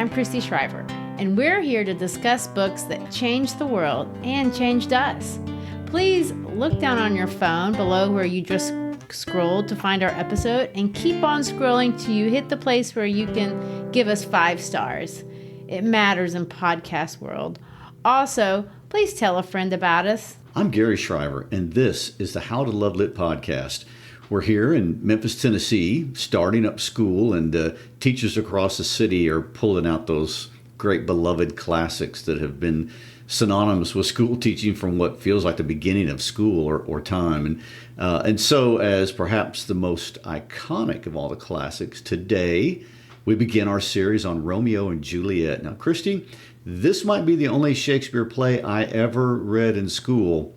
I'm Christy Shriver, and we're here to discuss books that changed the world and changed us. Please look down on your phone below where you just scrolled to find our episode, and keep on scrolling till you hit the place where you can give us 5 stars. It matters in podcast world. Also, please tell a friend about us. I'm Gary Shriver, and this is the How to Love Lit podcast. We're here in Memphis, Tennessee, starting up school, and teachers across the city are pulling out those great beloved classics that have been synonymous with school teaching from what feels like the beginning of school or time. And so, as perhaps the most iconic of all the classics, today we begin our series on Romeo and Juliet. Now, Christy, this might be the only Shakespeare play I ever read in school.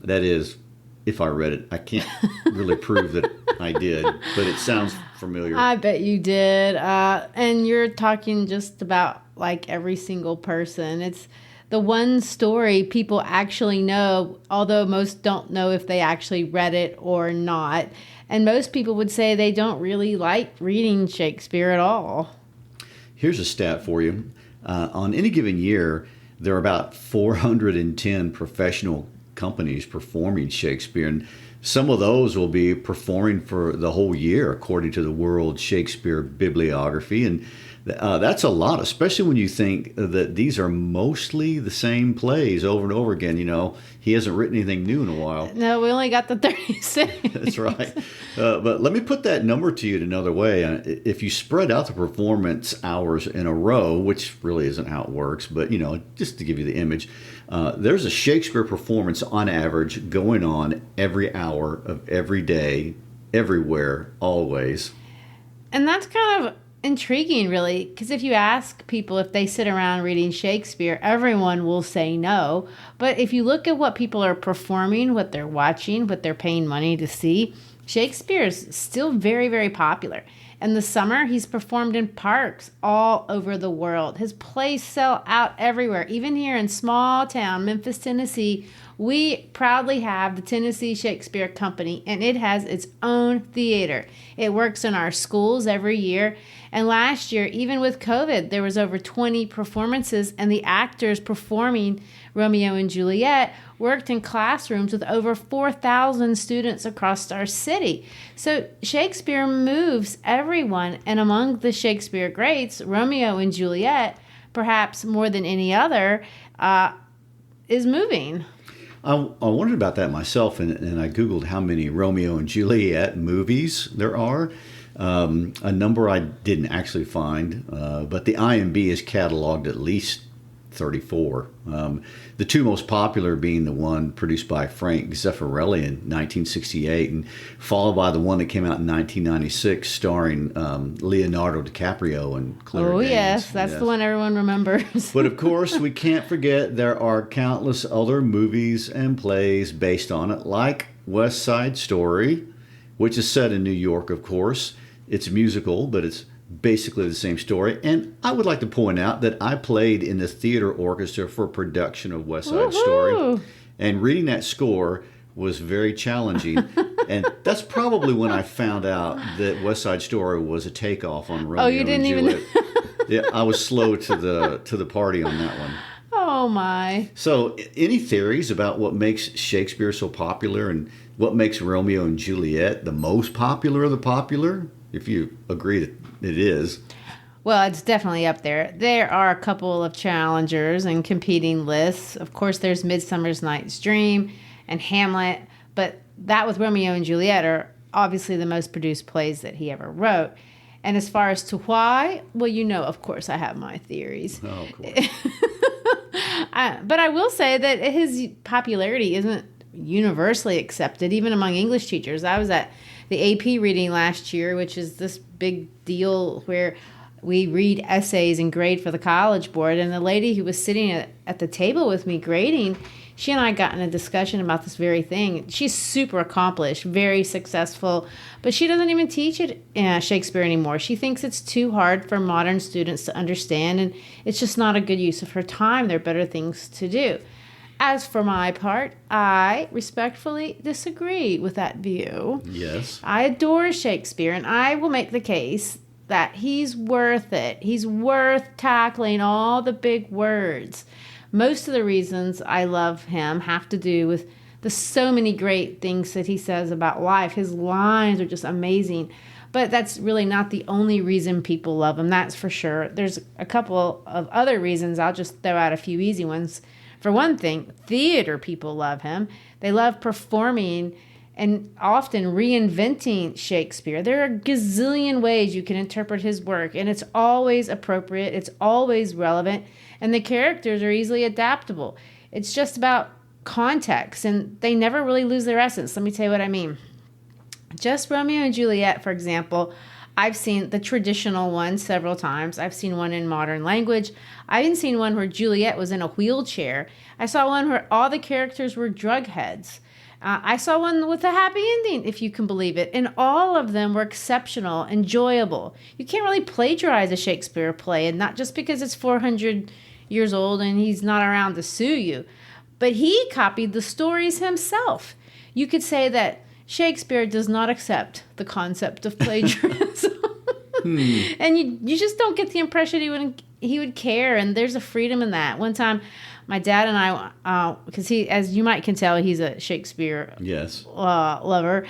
That is, if I read it. I can't really prove that I did, but it sounds familiar. I bet you did. And you're talking just about like every single person. It's the one story people actually know, although most don't know if they actually read it or not. And most people would say they don't really like reading Shakespeare at all. Here's a stat for you. On any given year, there are about 410 professional companies performing Shakespeare, and some of those will be performing for the whole year, according to the World Shakespeare Bibliography. And that's a lot, especially when you think that these are mostly the same plays over and over again. You know, he hasn't written anything new in a while. No, we only got the 36. That's right. But let me put that number to you in another way. If you spread out the performance hours in a row, which really isn't how it works, but, you know, just to give you the image, there's a Shakespeare performance on average going on every hour of every day, everywhere, always. And that's kind of intriguing, really, because if you ask people if they sit around reading Shakespeare, everyone will say no. But if you look at what people are performing, what they're watching, what they're paying money to see, Shakespeare is still very, very popular. In the summer, he's performed in parks all over the world. His plays sell out everywhere. Even here in small town Memphis, Tennessee, we proudly have the Tennessee Shakespeare Company, and it has its own theater. It works in our schools every year. And last year, even with COVID, there was over 20 performances, and the actors performing Romeo and Juliet worked in classrooms with over 4,000 students across our city. So Shakespeare moves everyone, and among the Shakespeare greats, Romeo and Juliet, perhaps more than any other, is moving. I wondered about that myself, and I Googled how many Romeo and Juliet movies there are. A number I didn't actually find, but the IMDb has cataloged at least 34. The two most popular being the one produced by Frank Zeffirelli in 1968, and followed by the one that came out in 1996 starring Leonardo DiCaprio and Claire Danes. Yes, that's the one everyone remembers. But of course, we can't forget there are countless other movies and plays based on it, like West Side Story, which is set in New York, of course. It's a musical, but it's basically the same story. And I would like to point out that I played in the theater orchestra for production of West Side Story. And reading that score was very challenging. And that's probably when I found out that West Side Story was a takeoff on Romeo you didn't and Juliet. even... Yeah, I was slow to the party on that one. Oh, my. So, any theories about what makes Shakespeare so popular and what makes Romeo and Juliet the most popular of the popular? If you agree that it is. Well, it's definitely up there. There are a couple of challengers and competing lists. Of course, there's Midsummer Night's Dream and Hamlet, but that with Romeo and Juliet are obviously the most produced plays that he ever wrote. And as far as to why, well, you know, of course, I have my theories. Oh, of course. But I will say that his popularity isn't universally accepted, even among English teachers. I was at the AP reading last year, which is this big deal where we read essays and grade for the College Board. And the lady who was sitting at the table with me grading, she and I got in a discussion about this very thing. She's super accomplished, very successful, but she doesn't even teach Shakespeare anymore. She thinks it's too hard for modern students to understand, and it's just not a good use of her time. There are better things to do. As for my part, I respectfully disagree with that view. Yes. I adore Shakespeare, and I will make the case that he's worth it. He's worth tackling all the big words. Most of the reasons I love him have to do with the so many great things that he says about life. His lines are just amazing. But that's really not the only reason people love him, that's for sure. There's a couple of other reasons. I'll just throw out a few easy ones. For one thing, theater people love him. They love performing and often reinventing Shakespeare. There are a gazillion ways you can interpret his work, and it's always appropriate, it's always relevant, and the characters are easily adaptable. It's just about context, and they never really lose their essence. Let me tell you what I mean. Just Romeo and Juliet, for example, I've seen the traditional one several times. I've seen one in modern language. I've even seen one where Juliet was in a wheelchair. I saw one where all the characters were drug heads. I saw one with a happy ending, if you can believe it. And all of them were exceptional, enjoyable. You can't really plagiarize a Shakespeare play, and not just because it's 400 years old and he's not around to sue you. But he copied the stories himself. You could say that Shakespeare does not accept the concept of plagiarism. And you just don't get the impression he would care, and there's a freedom in that. One time, my dad and I, because he, as you might can tell, he's a Shakespeare lover.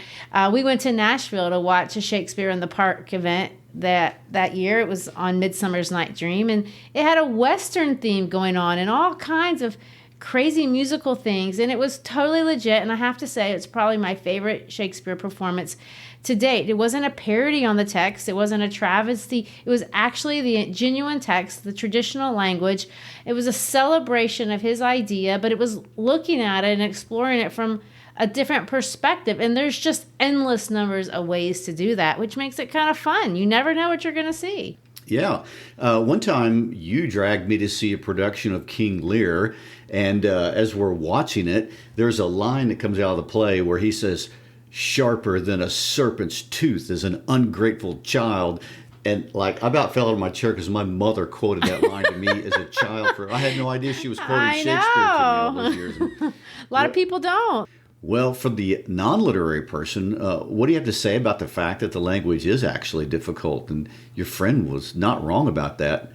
We went to Nashville to watch a Shakespeare in the Park event that year. It was on Midsummer's Night's Dream, and it had a Western theme going on and all kinds of crazy musical things, and it was totally legit. And I have to say, it's probably my favorite Shakespeare performance to date. It wasn't a parody on the text. It wasn't a travesty. It was actually the genuine text, the traditional language. It was a celebration of his idea, but it was looking at it and exploring it from a different perspective. And there's just endless numbers of ways to do that, which makes it kind of fun. You never know what you're going to see. Yeah. One time you dragged me to see a production of King Lear, and as we're watching it, there's a line that comes out of the play where he says, "Sharper than a serpent's tooth is an ungrateful child." And like, I about fell out of my chair because my mother quoted that line to me as a child. I had no idea she was quoting Shakespeare to me all those years. A lot of people don't. Well, for the non-literary person, what do you have to say about the fact that the language is actually difficult? And your friend was not wrong about that.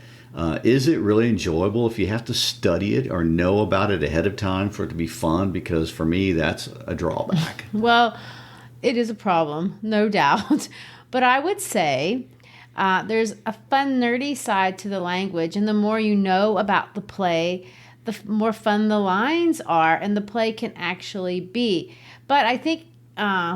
Is it really enjoyable if you have to study it or know about it ahead of time for it to be fun? Because for me, that's a drawback. Well, it is a problem, no doubt. But I would say there's a fun, nerdy side to the language. And the more you know about the play, the more fun the lines are and the play can actually be. But I think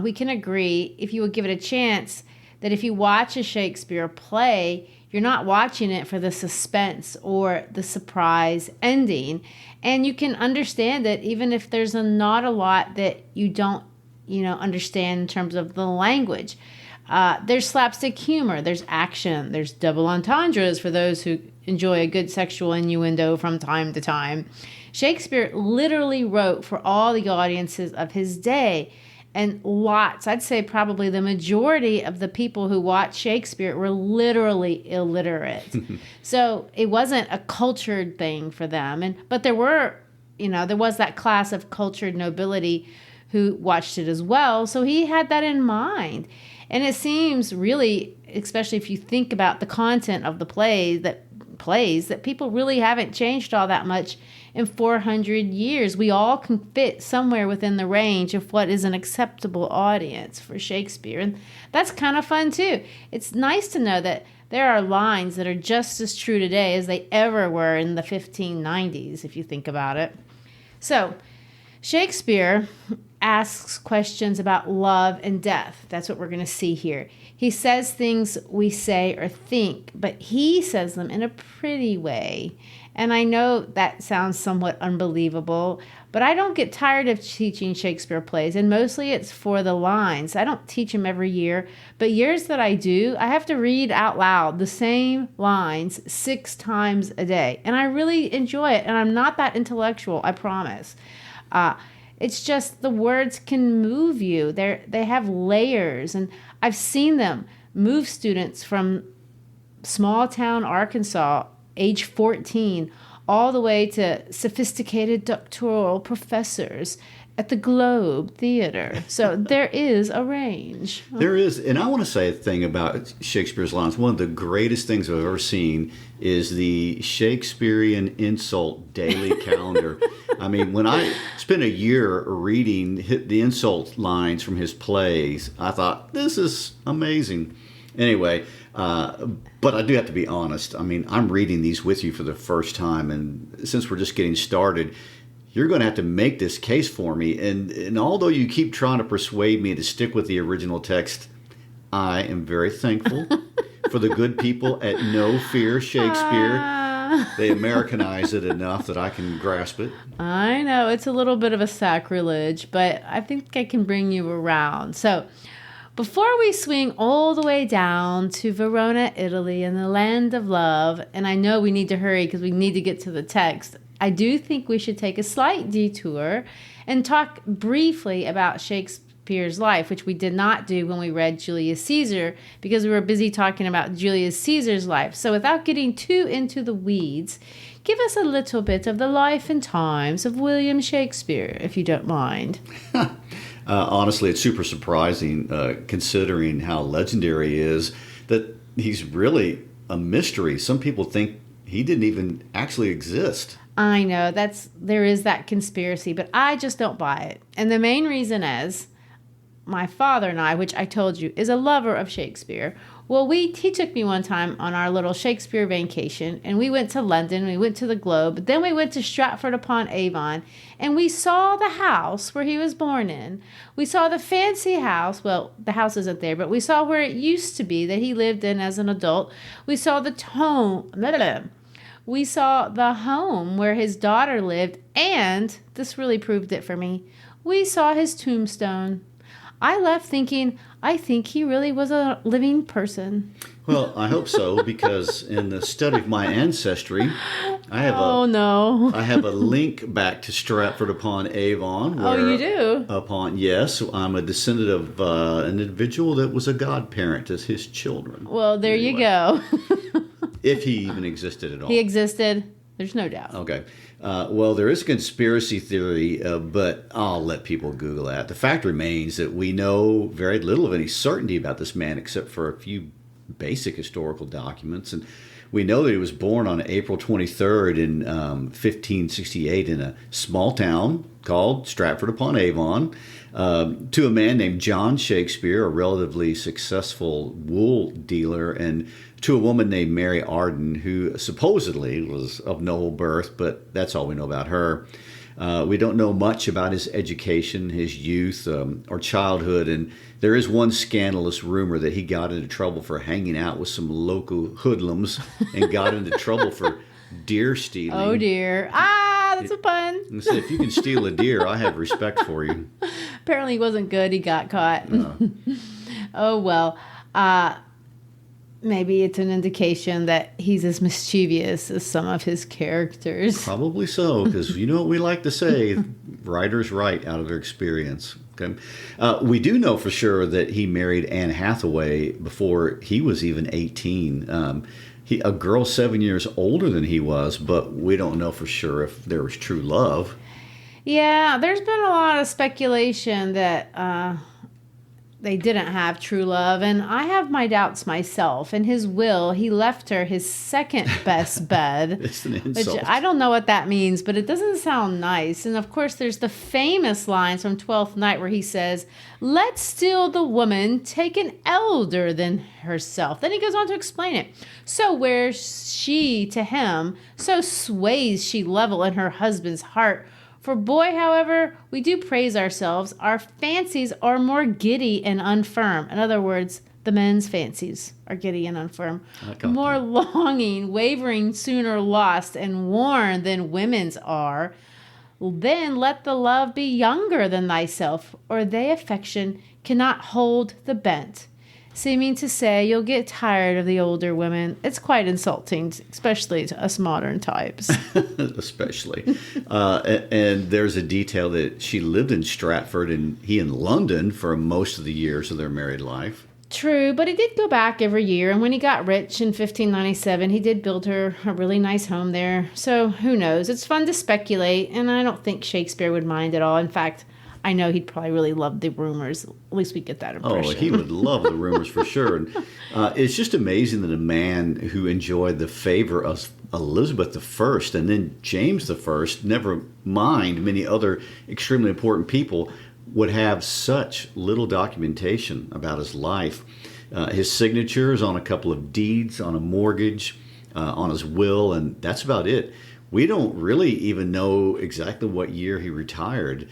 we can agree, if you would give it a chance, that if you watch a Shakespeare play, you're not watching it for the suspense or the surprise ending. And you can understand it even if there's not a lot that you don't understand in terms of the language. There's slapstick humor, there's action, there's double entendres for those who enjoy a good sexual innuendo from time to time. Shakespeare literally wrote for all the audiences of his day, and I'd say probably the majority of the people who watched Shakespeare were literally illiterate. So it wasn't a cultured thing for them. But there was that class of cultured nobility who watched it as well. So he had that in mind. And it seems really, especially if you think about the content of the plays, that people really haven't changed all that much in 400 years. We all can fit somewhere within the range of what is an acceptable audience for Shakespeare. And that's kind of fun too. It's nice to know that there are lines that are just as true today as they ever were in the 1590s, if you think about it. So Shakespeare asks questions about love and death. That's what we're going to see here. He says things we say or think, but he says them in a pretty way. And I know that sounds somewhat unbelievable, but I don't get tired of teaching Shakespeare plays, and mostly it's for the lines. I don't teach them every year, but years that I do, I have to read out loud the same lines 6 times a day. And I really enjoy it, and I'm not that intellectual, I promise. It's just the words can move you. They have layers, and I've seen them move students from small town Arkansas, age 14, all the way to sophisticated doctoral professors at the Globe Theater. So there is a range. There is. And I want to say a thing about Shakespeare's lines. One of the greatest things I've ever seen is the Shakespearean insult daily calendar. I mean, when I spent a year reading the insult lines from his plays, I thought, this is amazing. Anyway, but I do have to be honest. I mean, I'm reading these with you for the first time. And since we're just getting started, you're going to have to make this case for me. And although you keep trying to persuade me to stick with the original text, I am very thankful for the good people at No Fear Shakespeare. They Americanize it enough that I can grasp it. I know it's a little bit of a sacrilege, but I think I can bring you around. So before we swing all the way down to Verona, Italy, and the land of love, and I know we need to hurry because we need to get to the text, I do think we should take a slight detour and talk briefly about Shakespeare's life, which we did not do when we read Julius Caesar because we were busy talking about Julius Caesar's life. So without getting too into the weeds, give us a little bit of the life and times of William Shakespeare, if you don't mind. Honestly, it's super surprising considering how legendary he is that he's really a mystery. Some people think he didn't even actually exist. I know there is that conspiracy, but I just don't buy it. And the main reason is my father and I, which I told you, is a lover of Shakespeare. Well, he took me one time on our little Shakespeare vacation, and we went to London, we went to the Globe, then we went to Stratford-upon-Avon, and we saw the house where he was born in. We saw the fancy house. Well, the house isn't there, but we saw where it used to be that he lived in as an adult. We saw We saw the home where his daughter lived, and this really proved it for me. We saw his tombstone. I left thinking, I think he really was a living person. Well, I hope so, because in the study of my ancestry, I have I have a link back to Stratford-upon-Avon. Oh, you do? Yes, I'm a descendant of an individual that was a godparent to his children. Well, there you go. If he even existed at all. He existed. There's no doubt. Okay. Well, there is a conspiracy theory, but I'll let people Google that. The fact remains that we know very little of any certainty about this man except for a few basic historical documents. And we know that he was born on April 23rd in 1568 in a small town called Stratford-upon-Avon to a man named John Shakespeare, a relatively successful wool dealer, and to a woman named Mary Arden, who supposedly was of noble birth, but that's all we know about her. We don't know much about his education, his youth, or childhood, and there is one scandalous rumor that he got into trouble for hanging out with some local hoodlums and got into trouble for deer stealing. Oh, dear. Ah, that's a pun. And so if you can steal a deer, I have respect for you. Apparently he wasn't good. He got caught. Oh, well. Maybe it's an indication that he's as mischievous as some of his characters. Probably so, because you know what we like to say, writers write out of their experience. Okay, we do know for sure that he married Anne Hathaway before he was even 18. A girl 7 years older than he was, but we don't know for sure if there was true love. Yeah, there's been a lot of speculation that they didn't have true love, and I have my doubts myself. In his will, he left her his second best bed. It's an insult. Which I don't know what that means, but it doesn't sound nice. And of course, there's the famous lines from Twelfth Night where he says, "Let still the woman take an elder than herself." Then he goes on to explain it. "So wears she to him, so sways she level in her husband's heart. For boy, however, we do praise ourselves. Our fancies are more giddy and unfirm." In other words, the men's fancies are giddy and unfirm. More longing, wavering, sooner lost, and worn than women's are. Then let the love be younger than thyself, or they affection cannot hold the bent. Seeming to say you'll get tired of the older women. It's quite insulting, especially to us modern types. Especially. And there's a detail that she lived in Stratford and he in London for most of the years of their married life. True, but he did go back every year, and when he got rich in 1597, he did build her a really nice home there. So who knows? It's fun to speculate, and I don't think Shakespeare would mind at all. In fact, I know he'd probably really love the rumors. At least we get that impression. Oh, he would love the rumors for sure. And it's just amazing that a man who enjoyed the favor of Elizabeth I and then James I, never mind many other extremely important people, would have such little documentation about his life. His signature is on a couple of deeds, on a mortgage, on his will, and that's about it. We don't really even know exactly what year he retired.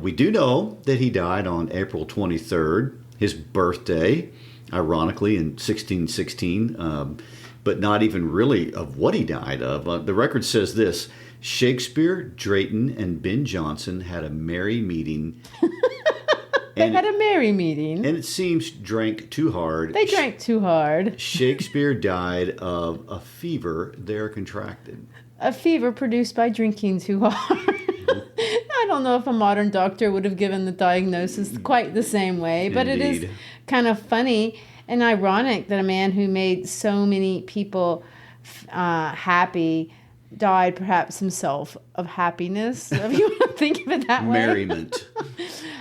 We do know that he died on April 23rd, his birthday, ironically, in 1616, but not even really of what he died of. The record says this: Shakespeare, Drayton, and Ben Jonson had a merry meeting. They had a merry meeting. And it seems drank too hard. They drank too hard. Shakespeare died of a fever there contracted. A fever produced by drinking too hard. I don't know if a modern doctor would have given the diagnosis quite the same way, but Indeed. It is kind of funny and ironic that a man who made so many people happy died perhaps himself of happiness, if you want to think of it that way. Merriment.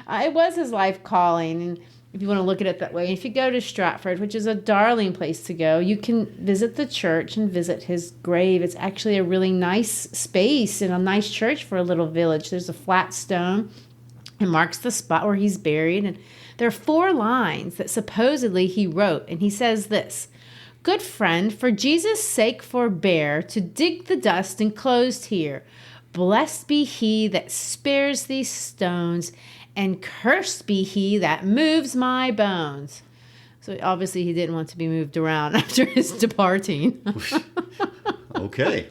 It was his life calling, and if you want to look at it that way. If you go to Stratford, which is a darling place to go, you can visit the church and visit his grave. It's actually a really nice space and a nice church for a little village. There's a flat stone. It marks the spot where he's buried, and there are 4 lines that supposedly he wrote, and he says this: "Good friend, for Jesus' sake forbear to dig the dust enclosed here. Blessed be he that spares these stones, and cursed be he that moves my bones." So obviously he didn't want to be moved around after his departing. Okay.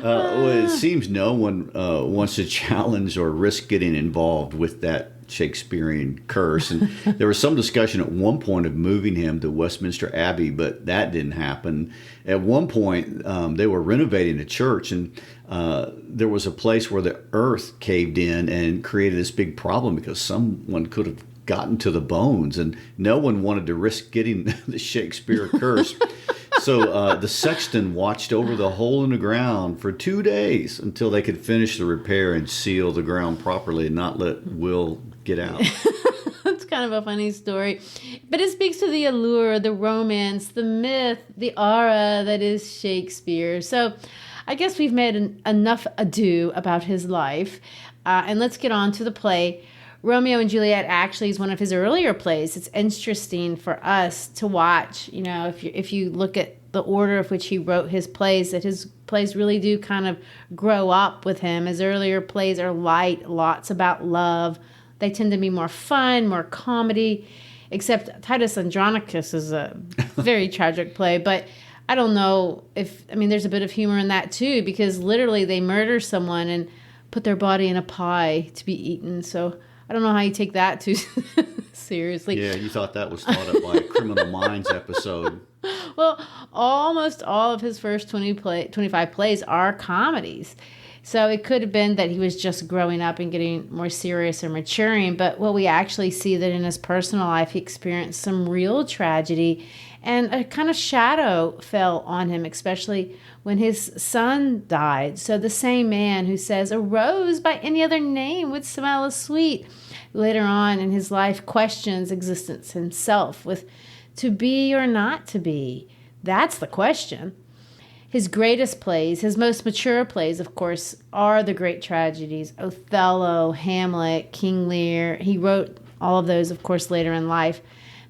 Well, it seems no one wants to challenge or risk getting involved with that Shakespearean curse. And there was some discussion at one point of moving him to Westminster Abbey, but that didn't happen. At one point, they were renovating a church, and there was a place where the earth caved in and created this big problem because someone could have gotten to the bones, and no one wanted to risk getting the Shakespeare curse. So the sexton watched over the hole in the ground for 2 days until they could finish the repair and seal the ground properly and not let Will get out. It's kind of a funny story. But it speaks to the allure, the romance, the myth, the aura that is Shakespeare. So I guess we've made enough ado about his life. And let's get on to the play. Romeo and Juliet actually is one of his earlier plays. It's interesting for us to watch. You know, if you look at the order of which he wrote his plays, that his plays really do kind of grow up with him. His earlier plays are light, lots about love. They tend to be more fun, more comedy, except Titus Andronicus is a very tragic play. But I don't know there's a bit of humor in that too, because literally they murder someone and put their body in a pie to be eaten. So I don't know how you take that too seriously. Yeah, you thought that was thought up by a Criminal Minds episode. Well, almost all of his first 25 plays are comedies. So it could have been that he was just growing up and getting more serious or maturing. But what we actually see that in his personal life, he experienced some real tragedy, and a kind of shadow fell on him, especially when his son died. So the same man who says, "A rose by any other name would smell as sweet," later on in his life questions existence himself with to be or not to be. That's the question. His greatest plays, his most mature plays, of course, are the great tragedies: Othello, Hamlet, King Lear. He wrote all of those, of course, later in life.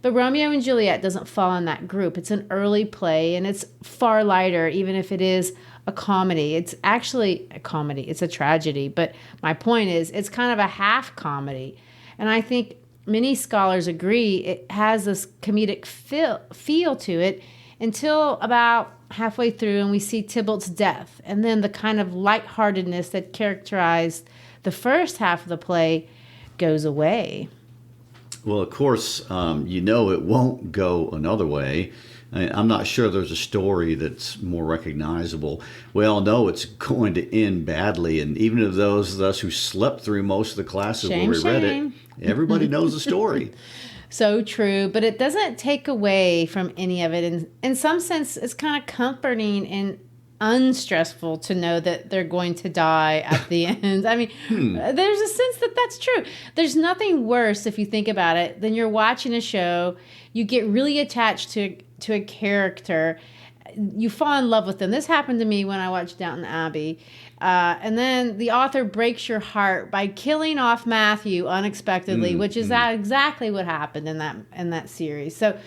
But Romeo and Juliet doesn't fall in that group. It's an early play, and it's far lighter, even if it is a comedy. It's actually a comedy. It's a tragedy. But my point is, it's kind of a half comedy. And I think many scholars agree it has this comedic feel to it until about halfway through, and we see Tybalt's death. And then the kind of lightheartedness that characterized the first half of the play goes away. Well, of course, it won't go another way. I'm not sure there's a story that's more recognizable. We all know it's going to end badly, and even of those of us who slept through most of the classes where we read it, everybody knows the story. So true, but it doesn't take away from any of it. In some sense, it's kind of comforting and unstressful to know that they're going to die at the end. I mean, there's a sense that that's true. There's nothing worse, if you think about it, than you're watching a show, you get really attached to a character, you fall in love with them. This happened to me when I watched Downton Abbey. And then the author breaks your heart by killing off Matthew unexpectedly, which is exactly what happened in that series. So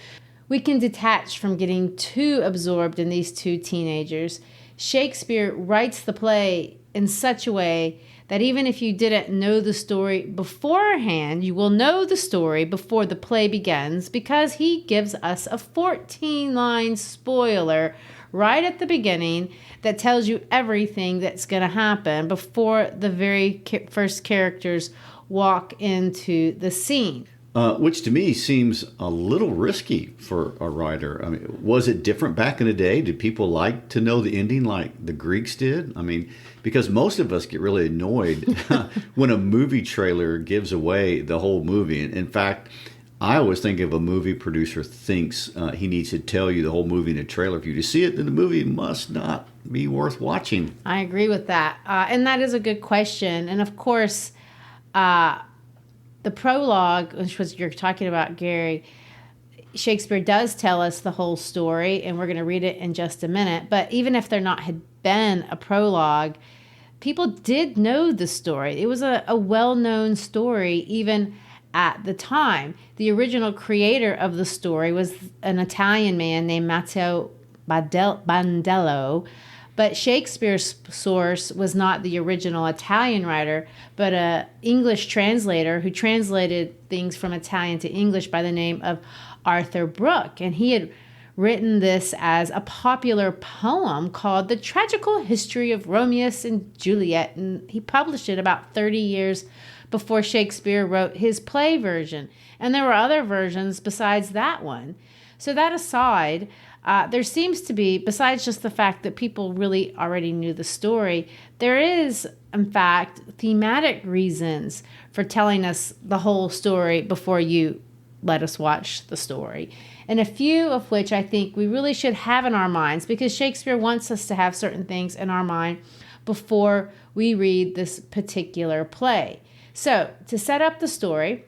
we can detach from getting too absorbed in these two teenagers. Shakespeare writes the play in such a way that even if you didn't know the story beforehand, you will know the story before the play begins, because he gives us a 14-line spoiler right at the beginning that tells you everything that's going to happen before the very first characters walk into the scene. Which to me seems a little risky for a writer. I mean, was it different back in the day? Did people like to know the ending like the Greeks did? I mean, because most of us get really annoyed when a movie trailer gives away the whole movie. In fact, I always think if a movie producer thinks he needs to tell you the whole movie in a trailer, if you just see it, then the movie must not be worth watching. I agree with that. And that is a good question. And of course, the prologue, which was you're talking about, Gary, Shakespeare does tell us the whole story, and we're going to read it in just a minute. But even if there not had been a prologue, people did know the story. It was a well-known story even at the time. The original creator of the story was an Italian man named Matteo Bandello. But Shakespeare's source was not the original Italian writer, but an English translator who translated things from Italian to English by the name of Arthur Brooke. And he had written this as a popular poem called The Tragical History of Romeo and Juliet. And he published it about 30 years before Shakespeare wrote his play version. And there were other versions besides that one. So that aside, there seems to be, besides just the fact that people really already knew the story, there is, in fact, thematic reasons for telling us the whole story before you let us watch the story. And a few of which I think we really should have in our minds, because Shakespeare wants us to have certain things in our mind before we read this particular play. So, to set up the story,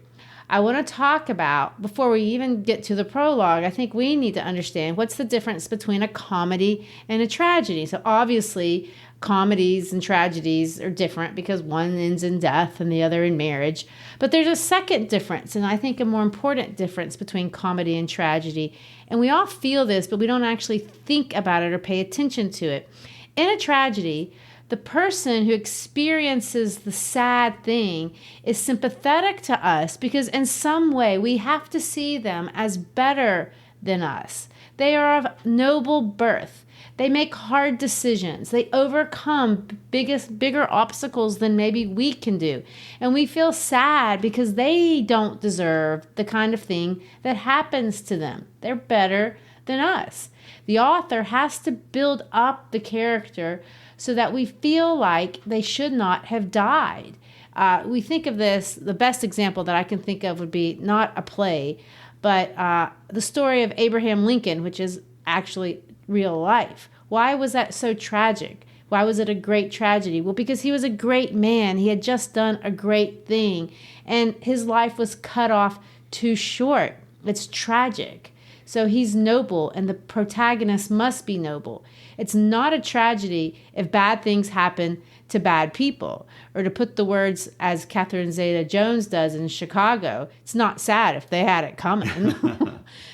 I want to talk about, before we even get to the prologue, I think we need to understand what's the difference between a comedy and a tragedy. So obviously, comedies and tragedies are different because one ends in death and the other in marriage. But there's a second difference, and I think a more important difference between comedy and tragedy. And we all feel this, but we don't actually think about it or pay attention to it. In a tragedy, the person who experiences the sad thing is sympathetic to us because in some way we have to see them as better than us. They are of noble birth. They make hard decisions. They overcome bigger obstacles than maybe we can do. And we feel sad because they don't deserve the kind of thing that happens to them. They're better than us. The author has to build up the character so that we feel like they should not have died. We think of this, the best example that I can think of would be not a play, but the story of Abraham Lincoln, which is actually real life. Why was that so tragic? Why was it a great tragedy? Well, because he was a great man. He had just done a great thing, and his life was cut off too short. It's tragic. So he's noble, and the protagonist must be noble. It's not a tragedy if bad things happen to bad people. Or to put the words as Catherine Zeta-Jones does in Chicago, it's not sad if they had it coming.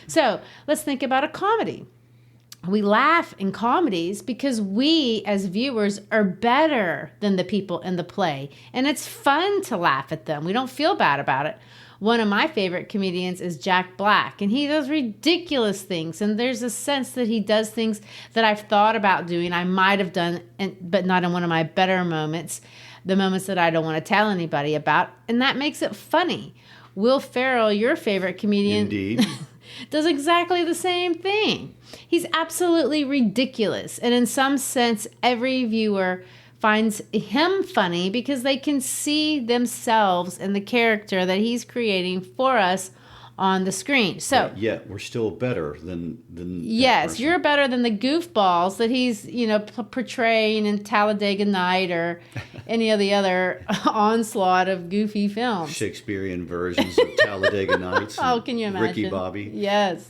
So let's think about a comedy. We laugh in comedies because we, as viewers, are better than the people in the play. And it's fun to laugh at them. We don't feel bad about it. One of my favorite comedians is Jack Black, and he does ridiculous things. And there's a sense that he does things that I've thought about doing. I might have done, but not in one of my better moments, the moments that I don't want to tell anybody about. And that makes it funny. Will Ferrell, your favorite comedian, Indeed. does exactly the same thing. He's absolutely ridiculous. And in some sense, every viewer finds him funny because they can see themselves in the character that he's creating for us on the screen. So yet we're still better than yes, you're better than the goofballs that he's portraying in Talladega Night or any of the other onslaught of goofy films. Shakespearean versions of Talladega Nights. Oh, can you imagine? Ricky Bobby. Yes.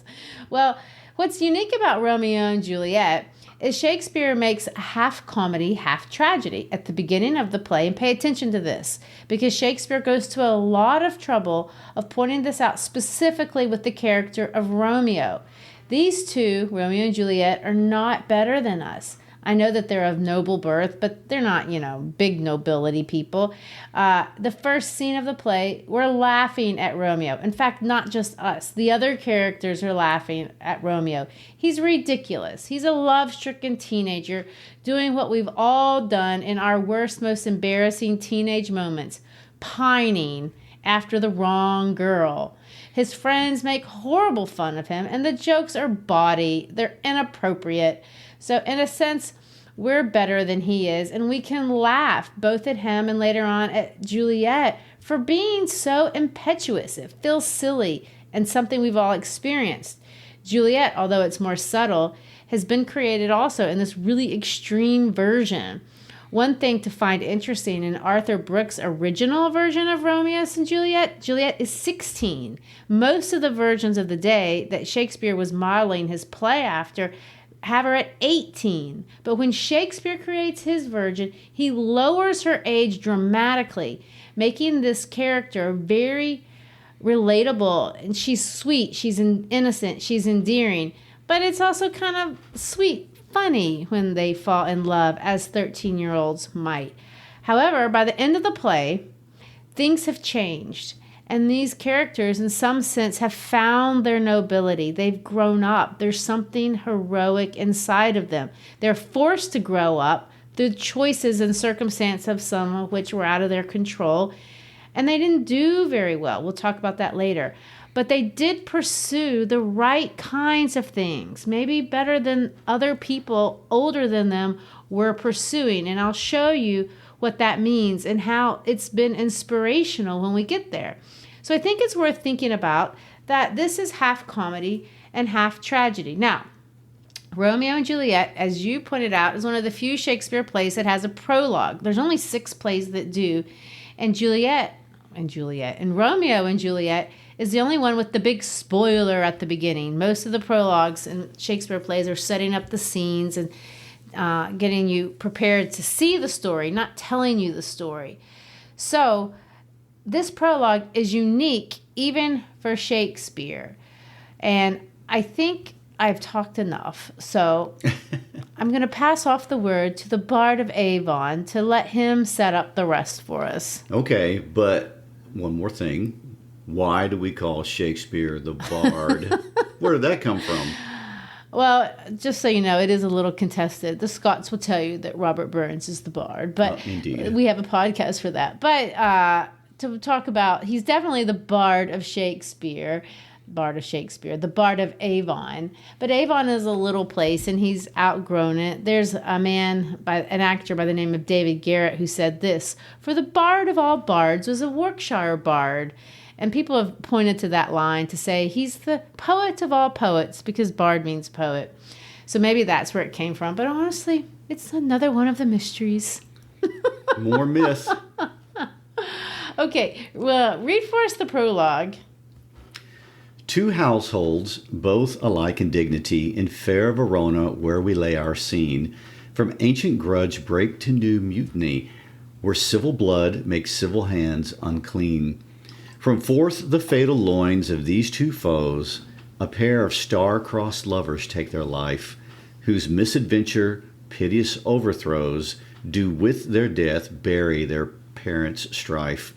Well, what's unique about Romeo and Juliet is Shakespeare makes half comedy, half tragedy at the beginning of the play. And pay attention to this, because Shakespeare goes to a lot of trouble of pointing this out specifically with the character of Romeo. These two, Romeo and Juliet, are not better than us. I know that they're of noble birth, but they're not, big nobility people. The first scene of the play, we're laughing at Romeo. In fact, not just us. The other characters are laughing at Romeo. He's ridiculous. He's a love-stricken teenager doing what we've all done in our worst, most embarrassing teenage moments, pining after the wrong girl. His friends make horrible fun of him, and the jokes are bawdy. They're inappropriate. So in a sense, we're better than he is, and we can laugh both at him and later on at Juliet for being so impetuous. It feels silly and something we've all experienced. Juliet, although it's more subtle, has been created also in this really extreme version. One thing to find interesting in Arthur Brooks' original version of Romeo and Juliet, Juliet is 16. Most of the versions of the day that Shakespeare was modeling his play after have her at 18. But when Shakespeare creates his version, he lowers her age dramatically, making this character very relatable. And she's sweet, she's innocent, she's endearing. But it's also kind of sweet, funny when they fall in love, as 13-year-olds might. However, by the end of the play, things have changed. And these characters, in some sense, have found their nobility. They've grown up. There's something heroic inside of them. They're forced to grow up through choices and circumstances of some of which were out of their control. And they didn't do very well. We'll talk about that later. But they did pursue the right kinds of things, maybe better than other people older than them were pursuing. And I'll show you what that means and how it's been inspirational when we get there. So I think it's worth thinking about that this is half comedy and half tragedy. Now, Romeo and Juliet, as you pointed out, is one of the few Shakespeare plays that has a prologue. There's only 6 plays that do. And Romeo and Juliet is the only one with the big spoiler at the beginning. Most of the prologues in Shakespeare plays are setting up the scenes and getting you prepared to see the story, not telling you the story. So this prologue is unique even for Shakespeare. And I think I've talked enough. So I'm going to pass off the word to the Bard of Avon to let him set up the rest for us. Okay, but one more thing. Why do we call Shakespeare the Bard? Where did that come from? Well, just so you know, it is a little contested. The Scots will tell you that Robert Burns is the Bard, but we have a podcast for that. But to talk about, he's definitely the Bard of Shakespeare, the Bard of Avon. But Avon is a little place, and he's outgrown it. There's an actor by the name of David Garrett, who said this: "For the Bard of all bards was a Warwickshire bard." And people have pointed to that line to say he's the poet of all poets, because bard means poet. So maybe that's where it came from. But honestly, it's another one of the mysteries. More myth. Okay, well, read for us the prologue. 2 households, both alike in dignity, in fair Verona, where we lay our scene, from ancient grudge break to new mutiny, where civil blood makes civil hands unclean. From forth the fatal loins of these 2 foes, a pair of star-crossed lovers take their life, whose misadventure, piteous overthrows, do with their death bury their parents' strife.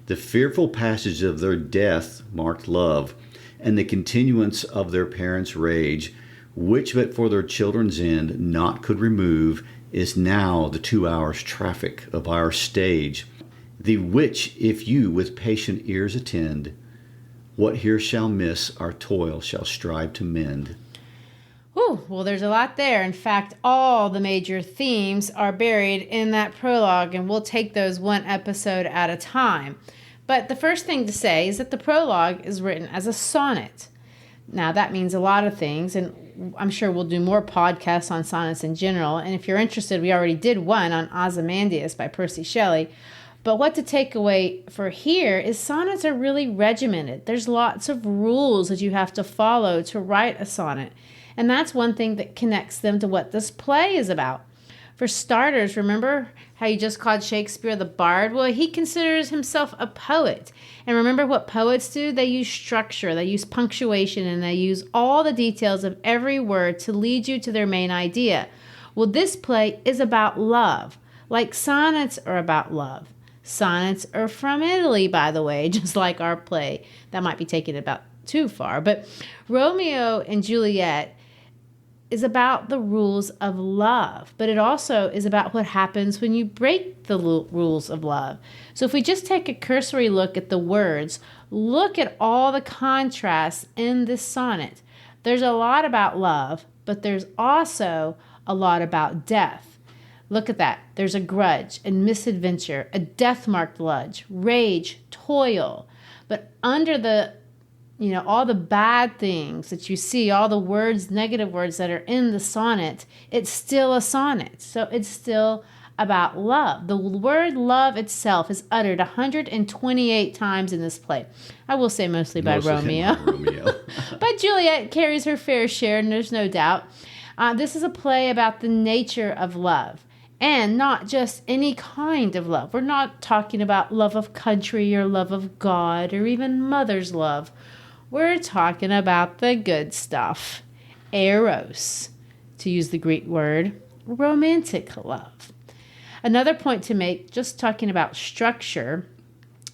The fearful passage of their death marked love, and the continuance of their parents' rage, which but for their children's end naught could remove, is now the 2 hours' traffic of our stage. The which, if you with patient ears attend, What here shall miss, our toil shall strive to mend. Whew, well, there's a lot there. In fact, all the major themes are buried in that prologue, and we'll take those one episode at a time. But the first thing to say is that the prologue is written as a sonnet. Now, that means a lot of things, and I'm sure we'll do more podcasts on sonnets in general. And if you're interested, we already did one on Ozymandias by Percy Shelley. But what to take away for here is sonnets are really regimented. There's lots of rules that you have to follow to write a sonnet. And that's one thing that connects them to what this play is about. For starters, remember how you just called Shakespeare the bard? Well, he considers himself a poet. And remember what poets do? They use structure, they use punctuation, and they use all the details of every word to lead you to their main idea. Well, this play is about love, like sonnets are about love. Sonnets are from Italy, by the way, just like our play. That might be taken about too far. But Romeo and Juliet is about the rules of love, but it also is about what happens when you break the rules of love. So if we just take a cursory look at the words, look at all the contrasts in this sonnet. There's a lot about love, but there's also a lot about death. Look at that. There's a grudge and misadventure, a death-marked lodge, rage, toil. But under the all the bad things that you see, all the words, negative words that are in the sonnet, it's still a sonnet. So it's still about love. The word love itself is uttered 128 times in this play. I will say mostly by Romeo. But Juliet carries her fair share, and there's no doubt. This is a play about the nature of love. And not just any kind of love. We're not talking about love of country or love of God or even mother's love. We're talking about the good stuff. Eros, to use the Greek word, romantic love. Another point to make, just talking about structure,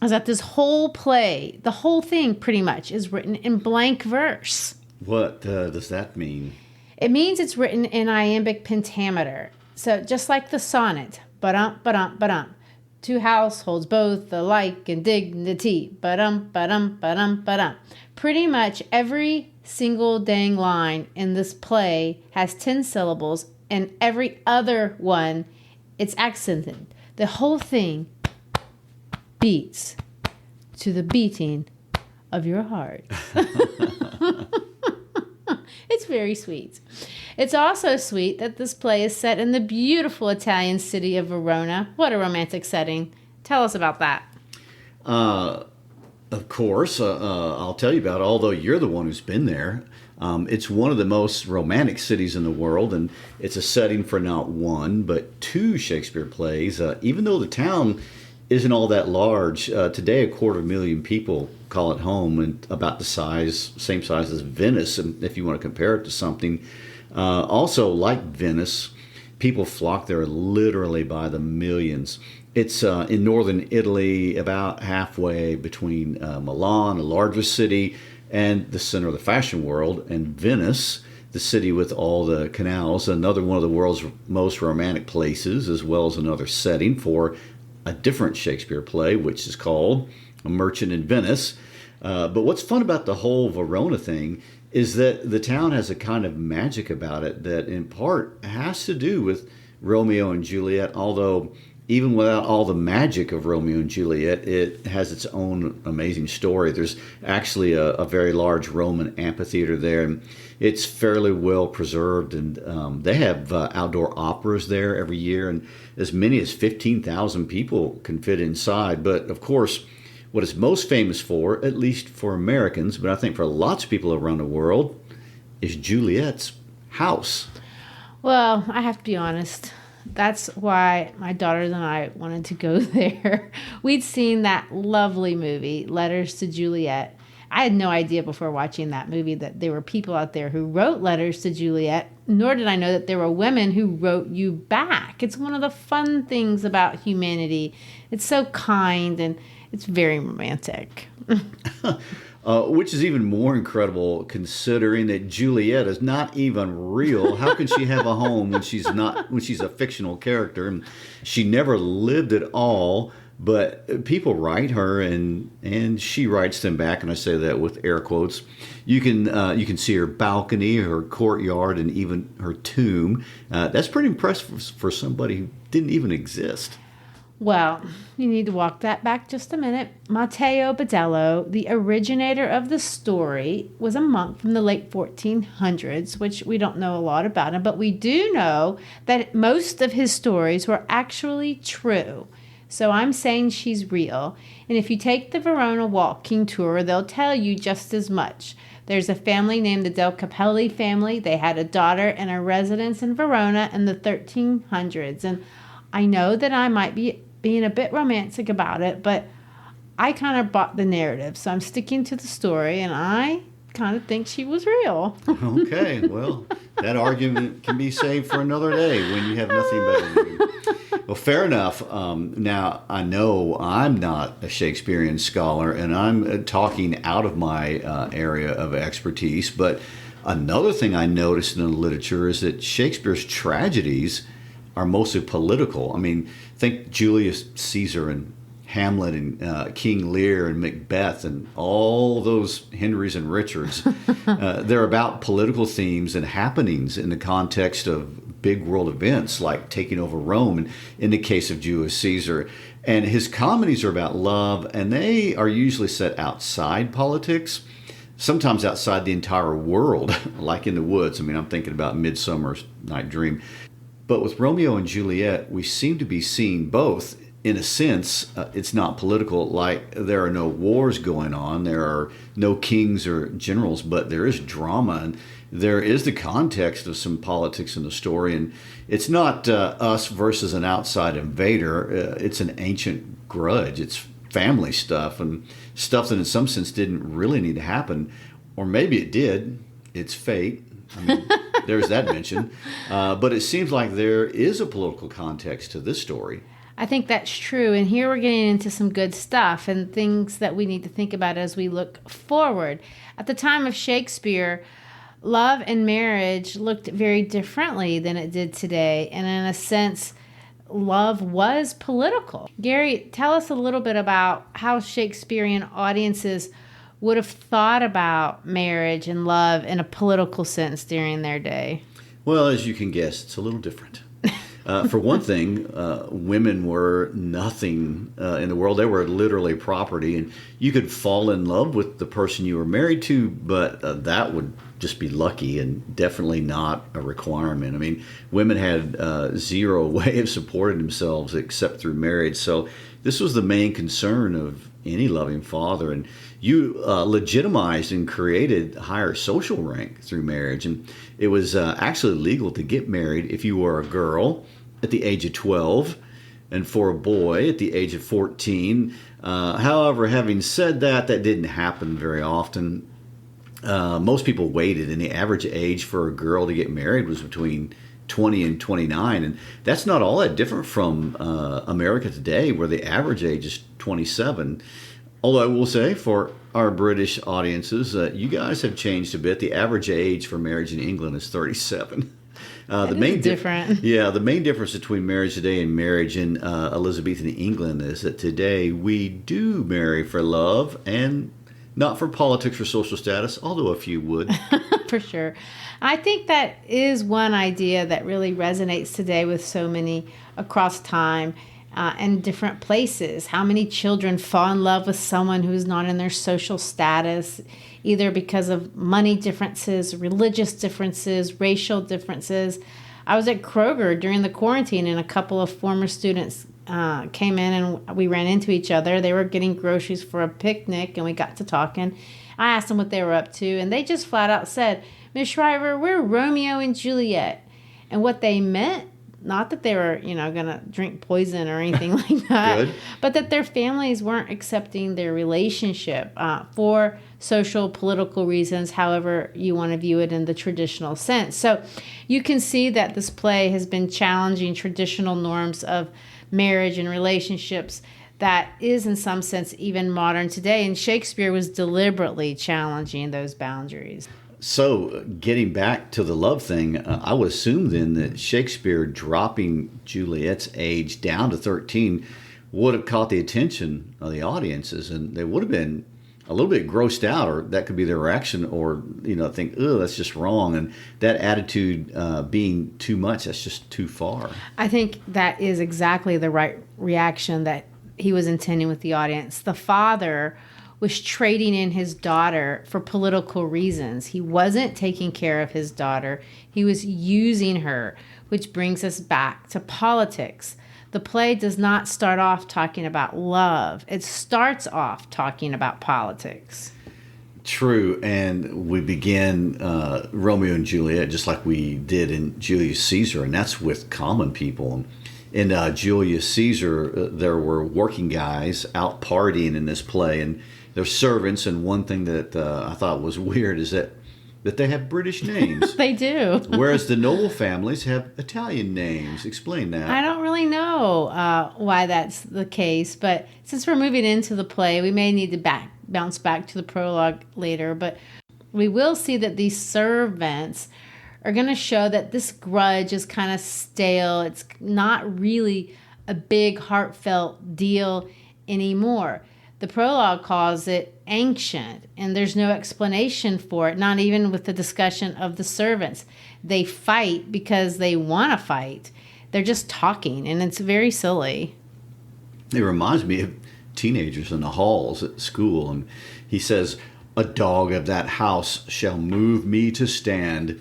is that this whole play, the whole thing pretty much, is written in blank verse. What does that mean? It means it's written in iambic pentameter. So just like the sonnet, ba-dum, ba-dum, ba-dum. Two households, both alike in dignity, ba-dum, ba-dum, ba-dum, ba-dum. Pretty much every single dang line in this play has 10 syllables, and every other one, it's accented. The whole thing beats to the beating of your heart. It's very sweet. It's also sweet that this play is set in the beautiful Italian city of Verona. What a romantic setting. Tell us about that. Of course, I'll tell you about it, although you're the one who's been there. It's one of the most romantic cities in the world, and it's a setting for not one, but two Shakespeare plays. Even though the town isn't all that large, today 250,000 people call it home, and about the same size as Venice, if you want to compare it to something. Also, like Venice, people flock there literally by the millions. It's in northern Italy, about halfway between Milan, a larger city, and the center of the fashion world, and Venice, the city with all the canals, another one of the world's most romantic places, as well as another setting for a different Shakespeare play, which is called A Merchant in Venice. But what's fun about the whole Verona thing is that the town has a kind of magic about it that in part has to do with Romeo and Juliet, although even without all the magic of Romeo and Juliet, it has its own amazing story. There's actually a very large Roman amphitheater there, and it's fairly well preserved, and they have outdoor operas there every year, and as many as 15,000 people can fit inside. But of course, what it's most famous for, at least for Americans, but I think for lots of people around the world, is Juliet's house. Well, I have to be honest. That's why my daughters and I wanted to go there. We'd seen that lovely movie, Letters to Juliet. I had no idea before watching that movie that there were people out there who wrote letters to Juliet, nor did I know that there were women who wrote you back. It's one of the fun things about humanity. It's so kind and it's very romantic. Which is even more incredible considering that Juliet is not even real. How can she have a home when she's a fictional character? And she never lived at all, But people write her, and she writes them back, and I say that with air quotes. You can see her balcony, her courtyard, and even her tomb. That's pretty impressive for somebody who didn't even exist. Well, you need to walk that back just a minute. Matteo Badello, the originator of the story, was a monk from the late 1400s, which we don't know a lot about him, but we do know that most of his stories were actually true. So I'm saying she's real. And if you take the Verona walking tour, they'll tell you just as much. There's a family named the Del Capelli family. They had a daughter and a residence in Verona in the 1300s. And I know that I might be being a bit romantic about it, but I kind of bought the narrative. So I'm sticking to the story, and I kind of think she was real. Okay, well, that argument can be saved for another day when you have nothing better to do. Well, fair enough. Now, I know I'm not a Shakespearean scholar, and I'm talking out of my area of expertise, but another thing I noticed in the literature is that Shakespeare's tragedies are mostly political. I mean, think Julius Caesar and Hamlet and King Lear and Macbeth and all those Henrys and Richards. They're about political themes and happenings in the context of big world events like taking over Rome, and in the case of Julius Caesar. And his comedies are about love, and they are usually set outside politics, sometimes outside the entire world, like in the woods. I mean, I'm thinking about Midsummer's Night Dream. But with Romeo and Juliet, we seem to be seeing both. In a sense, it's not political, like there are no wars going on, there are no kings or generals, but there is drama, and there is the context of some politics in the story. And it's not us versus an outside invader, it's an ancient grudge. It's family stuff, and stuff that in some sense didn't really need to happen. Or maybe it did. It's fate. I mean, there's that mention. But it seems like there is a political context to this story. I think that's true. And here we're getting into some good stuff and things that we need to think about as we look forward. At the time of Shakespeare, love and marriage looked very differently than it did today. And in a sense, love was political. Gary, tell us a little bit about how Shakespearean audiences would have thought about marriage and love in a political sense during their day. Well, as you can guess, it's a little different. For one thing, women were nothing in the world. They were literally property, and you could fall in love with the person you were married to, but that would just be lucky and definitely not a requirement. I mean, women had zero way of supporting themselves except through marriage. So this was the main concern of any loving father, and you legitimized and created higher social rank through marriage. And it was actually legal to get married if you were a girl at the age of 12 and for a boy at the age of 14. However, having said that, that didn't happen very often. Most people waited, and the average age for a girl to get married was between 20 and 29, and that's not all that different from America today, where the average age is 27. Although I will say, for our British audiences, you guys have changed a bit. The average age for marriage in England is 37. The main difference between marriage today and marriage in Elizabethan England is that today we do marry for love and not for politics or social status, although a few would. For sure. I think that is one idea that really resonates today with so many across time and different places. How many children fall in love with someone who's not in their social status, either because of money differences, religious differences, racial differences. I was at Kroger during the quarantine, and a couple of former students came in, and we ran into each other. They were getting groceries for a picnic, and we got to talking. I asked them what they were up to, and they just flat out said, "Miss Shriver, we're Romeo and Juliet." And what they meant, not that they were, going to drink poison or anything like that, Good. but that their families weren't accepting their relationship for social, political reasons, however you want to view it in the traditional sense. So you can see that this play has been challenging traditional norms of marriage and relationships that is in some sense even modern today. And Shakespeare was deliberately challenging those boundaries. So, getting back to the love thing, I would assume then that Shakespeare dropping Juliet's age down to 13 would have caught the attention of the audiences, and they would have been a little bit grossed out, or that could be their reaction, or think, oh, that's just wrong, and that attitude being too much, that's just too far. I think that is exactly the right reaction that he was intending with the audience. The father was trading in his daughter for political reasons. He wasn't taking care of his daughter. He was using her, which brings us back to politics. The play does not start off talking about love. It starts off talking about politics. True, and we begin Romeo and Juliet just like we did in Julius Caesar, and that's with common people. In Julius Caesar, there were working guys out partying in this play, and they're servants, and one thing that I thought was weird is that they have British names. They do. Whereas the noble families have Italian names. Explain that. I don't really know why that's the case, but since we're moving into the play, we may need to bounce back to the prologue later, but we will see that these servants are going to show that this grudge is kind of stale. It's not really a big, heartfelt deal anymore. The prologue calls it ancient, and there's no explanation for it, not even with the discussion of the servants. They fight because they want to fight. They're just talking, and it's very silly. It reminds me of teenagers in the halls at school, and he says, "A dog of that house shall move me to stand.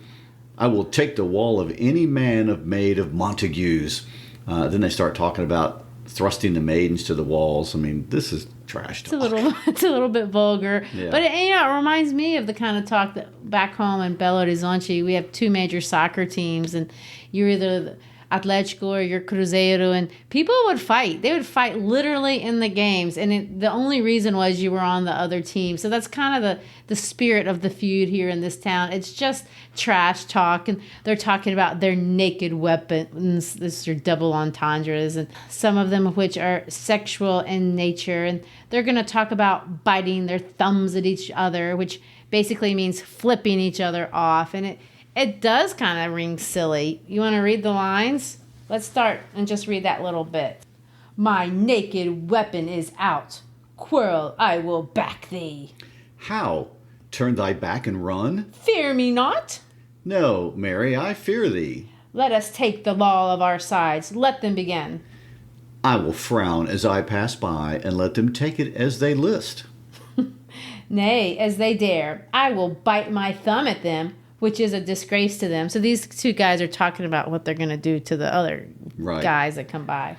I will take the wall of any man of maid of Montagues." Then they start talking about thrusting the maidens to the walls. I mean, this is trash talk. It's a little bit vulgar, yeah. But it reminds me of the kind of talk that back home in Belo Horizonte, we have two major soccer teams, and you're either the Atlético or you're Cruzeiro, and people would fight. They would fight literally in the games, and the only reason was you were on the other team. So that's kind of the spirit of the feud here in this town. It's just trash talk, and they're talking about their naked weapons. These are double entendres, and some of them of which are sexual in nature, and they're going to talk about biting their thumbs at each other, which basically means flipping each other off, and it does kind of ring silly. You want to read the lines? Let's start and just read that little bit. "My naked weapon is out. Quarrel, I will back thee." "How? Turn thy back and run?" "Fear me not." "No, Mary, I fear thee." "Let us take the law of our sides. Let them begin." "I will frown as I pass by, and let them take it as they list." "Nay, as they dare. I will bite my thumb at them, which is a disgrace to them." So these two guys are talking about what they're going to do to the other guys that come by.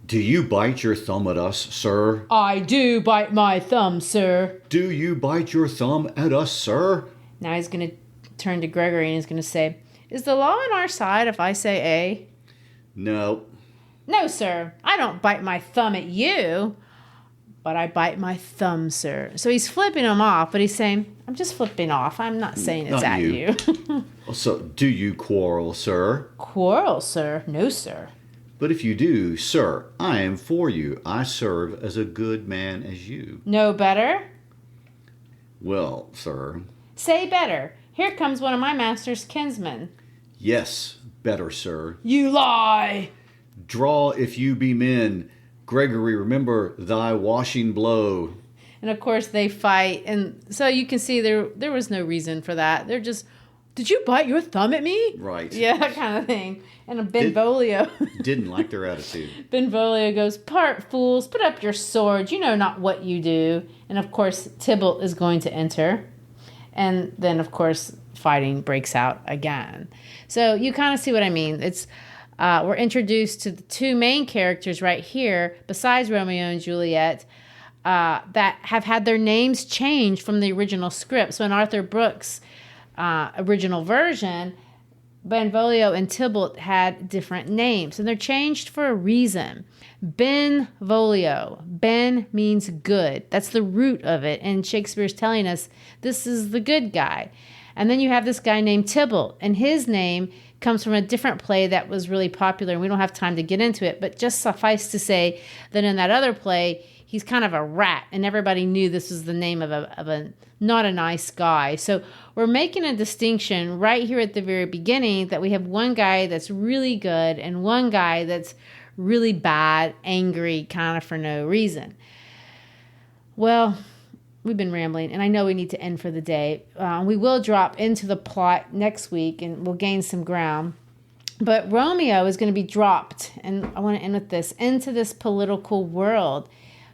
"Do you bite your thumb at us, sir?" "I do bite my thumb, sir." "Do you bite your thumb at us, sir?" Now he's going to turn to Gregory and he's going to say, "Is the law on our side if I say A?" "No." "No, sir. I don't bite my thumb at you, but I bite my thumb, sir." So he's flipping him off, but he's saying, "I'm just flipping off. I'm not saying it's Not at you." you." "So, do you quarrel, sir?" "Quarrel, sir? No, sir." "But if you do, sir, I am for you. I serve as a good man as you." "No better?" "Well, sir." "Say better. Here comes one of my master's kinsmen." "Yes, better, sir." "You lie." "Draw if you be men. Gregory, remember thy washing blow." And of course they fight, and so you can see there was no reason for that. They're just, "Did you bite your thumb at me?" Right. Yeah, that kind of thing. And Benvolio Didn't like their attitude. Benvolio goes, "Part, fools, put up your swords. You know not what you do." And of course Tybalt is going to enter, and then of course fighting breaks out again. So you kind of see what I mean. It's we're introduced to the two main characters right here, besides Romeo and Juliet, that have had their names changed from the original script. So in Arthur Brooks' original version, Benvolio and Tybalt had different names, and they're changed for a reason. Benvolio. Ben means good. That's the root of it, and Shakespeare's telling us this is the good guy. And then you have this guy named Tybalt, and his name comes from a different play that was really popular, and we don't have time to get into it, but just suffice to say that in that other play, he's kind of a rat, and everybody knew this was the name of a not a nice guy. So we're making a distinction right here at the very beginning that we have one guy that's really good and one guy that's really bad, angry, kind of for no reason. Well, we've been rambling, and I know we need to end for the day. We will drop into the plot next week, and we'll gain some ground. But Romeo is going to be dropped, and I want to end with this, into this political world.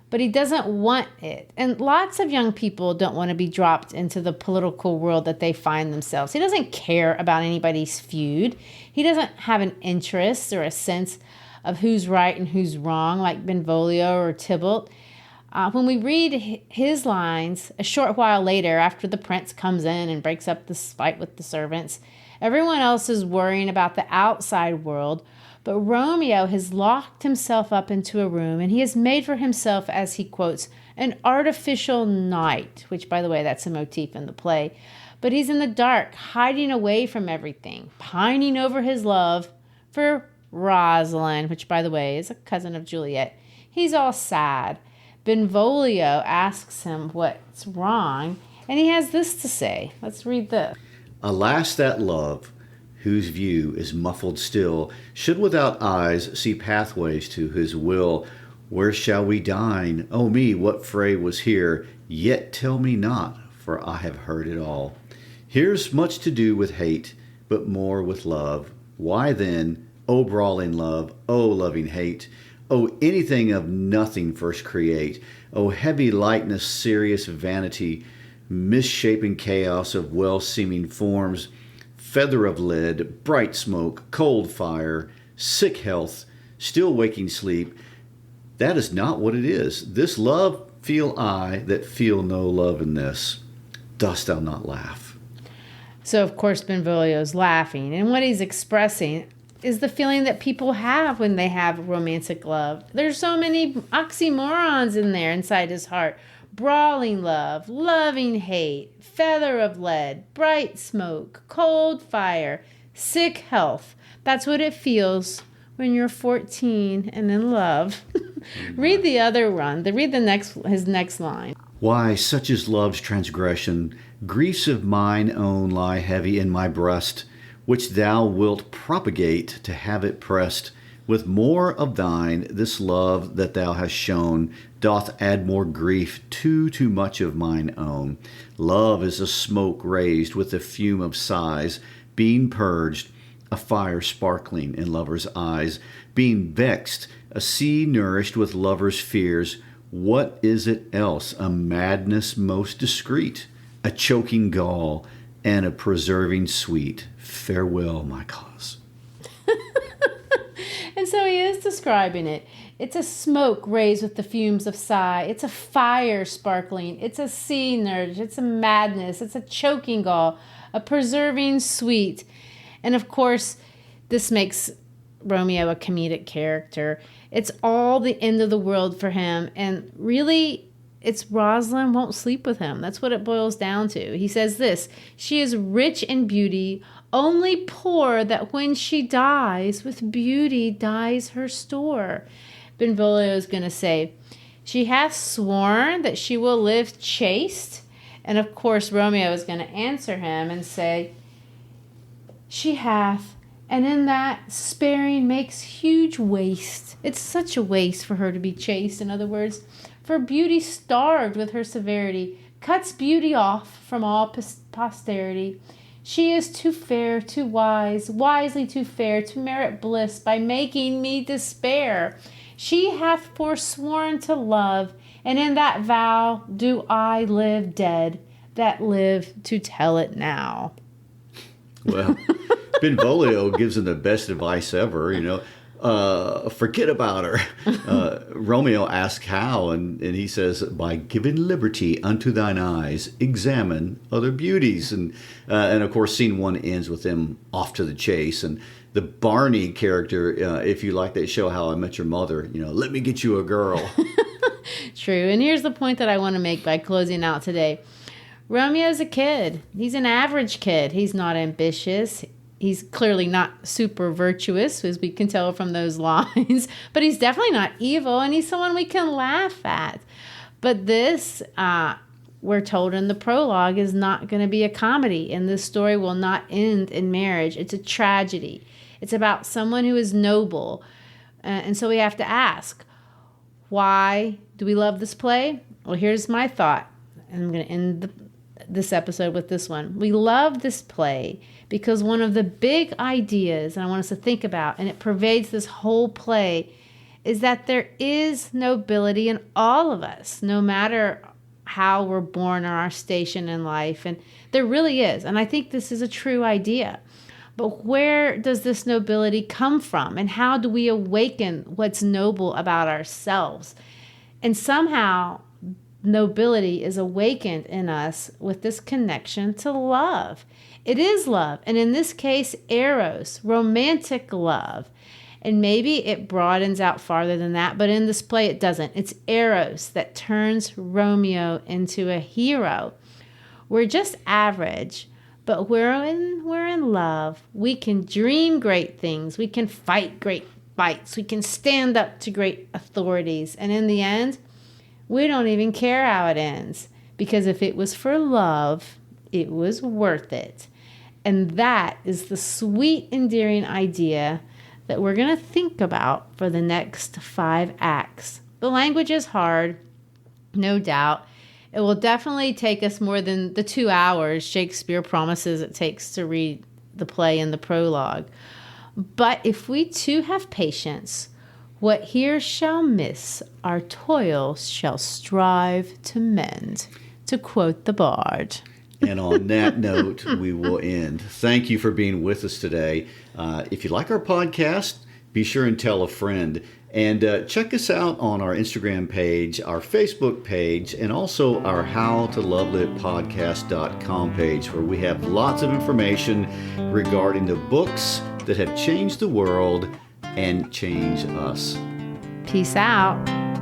But he doesn't want it. And lots of young people don't want to be dropped into the political world that they find themselves. He doesn't care about anybody's feud. He doesn't have an interest or a sense of who's right and who's wrong, like Benvolio or Tybalt. When we read his lines a short while later, after the prince comes in and breaks up this fight with the servants, everyone else is worrying about the outside world. But Romeo has locked himself up into a room, and he has made for himself, as he quotes, an artificial night, which, by the way, that's a motif in the play. But he's in the dark, hiding away from everything, pining over his love for Rosalind, which, by the way, is a cousin of Juliet. He's all sad. Benvolio asks him what's wrong, and he has this to say. Let's read this. Alas, that love, whose view is muffled still, should without eyes see pathways to his will. Where shall we dine? Oh me, what fray was here? Yet tell me not, for I have heard it all. Here's much to do with hate, but more with love. Why then, O brawling love, O loving hate, O anything of nothing first create, O heavy lightness, serious vanity, misshapen chaos of well-seeming forms, feather of lead, bright smoke, cold fire, sick health, still waking sleep. That is not what it is. This love feel I that feel no love in this. Dost thou not laugh? So, of course, Benvolio's laughing. And what he's expressing is the feeling that people have when they have romantic love. There's so many oxymorons in there inside his heart. Brawling love, loving hate, feather of lead, bright smoke, cold fire, sick health. That's what it feels when you're 14 and in love. Read the other one. Read his next line. Why, such is love's transgression. Griefs of mine own lie heavy in my breast, which thou wilt propagate to have it pressed. With more of thine, this love that thou hast shown doth add more grief to too much of mine own. Love is a smoke raised with the fume of sighs, being purged, a fire sparkling in lovers' eyes, being vexed, a sea nourished with lovers' fears. What is it else? A madness most discreet, a choking gall, and a preserving sweet. Farewell, my cause. And so he is describing it. It's a smoke raised with the fumes of sigh. It's a fire sparkling. It's a sea nourished. It's a madness. It's a choking gall, a preserving sweet. And of course, this makes Romeo a comedic character. It's all the end of the world for him. And really, it's Rosalind won't sleep with him. That's what it boils down to. He says this: she is rich in beauty, only poor that when she dies, with beauty dies her store. Benvolio is going to say, she hath sworn that she will live chaste. And of course, Romeo is going to answer him and say, she hath, and in that sparing makes huge waste. It's such a waste for her to be chaste, in other words. For beauty starved with her severity, cuts beauty off from all posterity. She is too fair, too wise, wisely too fair, to merit bliss by making me despair. She hath forsworn to love, and in that vow do I live dead, that live to tell it now. Well, Benvolio gives him the best advice ever, forget about her. Romeo asks how, and he says, by giving liberty unto thine eyes, examine other beauties. And of course, scene one ends with them off to the chase. And the Barney character, if you like that show, How I Met Your Mother, let me get you a girl. True. And here's the point that I want to make by closing out today. Romeo's a kid. He's an average kid. He's not ambitious. He's clearly not super virtuous, as we can tell from those lines, but he's definitely not evil, and he's someone we can laugh at. But this, we're told in the prologue, is not going to be a comedy, and this story will not end in marriage. It's a tragedy. It's about someone who is noble, And so we have to ask, why do we love this play? Well, here's my thought. And I'm going to end this episode with this one. We love this play because one of the big ideas, and I want us to think about, and it pervades this whole play, is that there is nobility in all of us, no matter how we're born or our station in life. And there really is. And I think this is a true idea. But where does this nobility come from? And how do we awaken what's noble about ourselves? And somehow nobility is awakened in us with this connection to love. It is love. And in this case, eros, romantic love. And maybe it broadens out farther than that, but in this play it doesn't. It's eros that turns Romeo into a hero. We're just average, but we're in love. We can dream great things. We can fight great fights. We can stand up to great authorities. And in the end, we don't even care how it ends, because if it was for love, it was worth it. And that is the sweet, endearing idea that we're going to think about for the next 5 acts. The language is hard, no doubt. It will definitely take us more than the 2 hours Shakespeare promises it takes to read the play and the prologue. But if we too have patience, what here shall miss, our toil shall strive to mend, to quote the bard. And on that note, we will end. Thank you for being with us today. If you like our podcast, be sure and tell a friend. And check us out on our Instagram page, our Facebook page, and also our howtolovelitpodcast.com page, where we have lots of information regarding the books that have changed the world and changed us. Peace out.